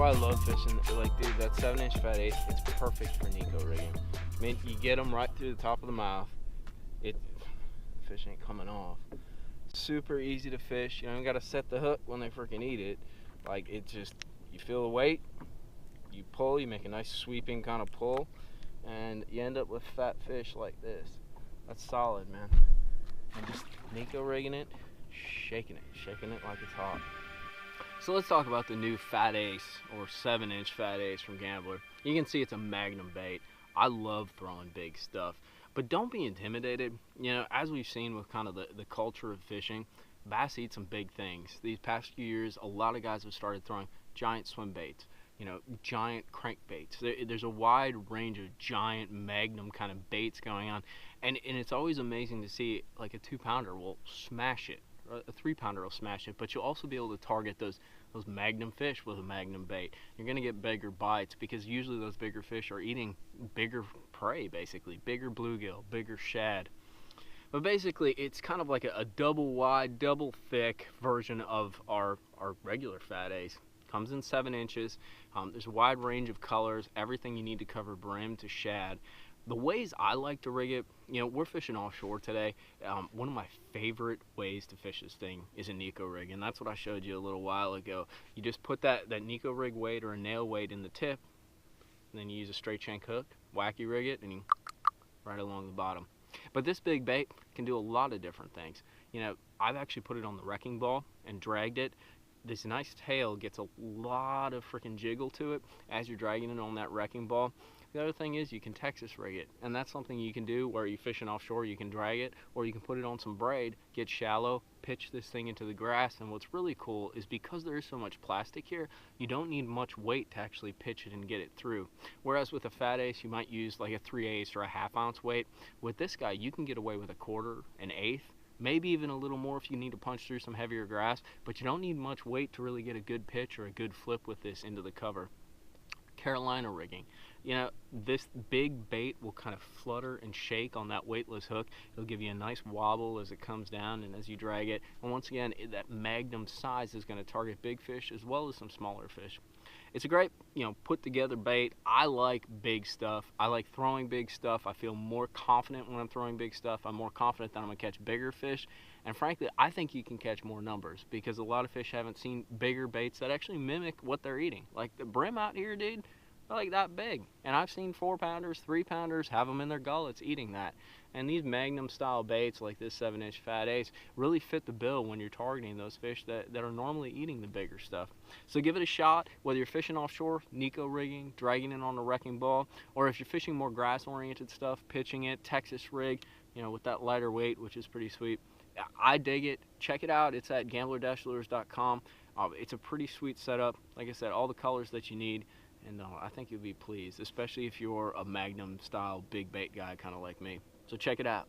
why I love fishing. Like, dude, that 7-inch fat ace, it's perfect for Neko rigging. I mean, you get them right through the top of the mouth. Fish ain't coming off. Super easy to fish. You don't gotta set the hook when they freaking eat it. Like, it just, you feel the weight, you pull, you make a nice sweeping kind of pull, and you end up with fat fish like this. That's solid, man. And just Neko rigging it, shaking it like it's hot. So let's talk about the new fat ace, or 7-inch fat ace from Gambler. You can see it's a magnum bait. I love throwing big stuff, but don't be intimidated. You know, as we've seen with kind of the culture of fishing, bass eat some big things. These past few years, a lot of guys have started throwing giant swim baits, you know, giant crankbaits. There's a wide range of giant magnum kind of baits going on, and it's always amazing to see, like, a 2-pounder will smash it, or a 3-pounder will smash it, but you'll also be able to target those magnum fish with a magnum bait. You're going to get bigger bites because usually those bigger fish are eating bigger prey, basically bigger bluegill, bigger shad. But basically, it's kind of like a double wide, double thick version of our regular fat ace. Comes in 7 inches. There's a wide range of colors, everything you need to cover brim to shad. The ways I like to rig it, you know, we're fishing offshore today. One of my favorite ways to fish this thing is a Neko rig, and that's what I showed you a little while ago. You just put that Neko rig weight or a nail weight in the tip, and then you use a straight shank hook, wacky rig it, and you right along the bottom. But this big bait can do a lot of different things. You know, I've actually put it on the wrecking ball and dragged it. This nice tail gets a lot of freaking jiggle to it as you're dragging it on that wrecking ball. The other thing is you can Texas rig it, and that's something you can do where you're fishing offshore. You can drag it, or you can put it on some braid, get shallow, pitch this thing into the grass. And what's really cool is because there is so much plastic here, you don't need much weight to actually pitch it and get it through. Whereas with a fat ace, you might use like a 3/8 or a 1/2 ounce weight. With this guy, you can get away with a 1/4, an 1/8, maybe even a little more if you need to punch through some heavier grass, but you don't need much weight to really get a good pitch or a good flip with this into the cover. Carolina rigging. You know, this big bait will kind of flutter and shake on that weightless hook. It'll give you a nice wobble as it comes down and as you drag it. And once again, that magnum size is going to target big fish as well as some smaller fish. It's a great, you know, put together bait. I like big stuff. I like throwing big stuff. I feel more confident when I'm throwing big stuff. I'm more confident that I'm going to catch bigger fish. And frankly, I think you can catch more numbers because a lot of fish haven't seen bigger baits that actually mimic what they're eating. Like the brim out here, dude, they're like that big. And I've seen 4-pounders, 3-pounders have them in their gullets eating that. And these magnum style baits like this 7-inch fat ace really fit the bill when you're targeting those fish that are normally eating the bigger stuff. So give it a shot, whether you're fishing offshore, Neko rigging, dragging it on a wrecking ball, or if you're fishing more grass oriented stuff, pitching it, Texas rig, you know, with that lighter weight, which is pretty sweet. I dig it. Check it out. It's at gambler-lures.com. It's a pretty sweet setup. Like I said, all the colors that you need. And I think you'll be pleased, especially if you're a magnum style big bait guy kind of like me. So check it out.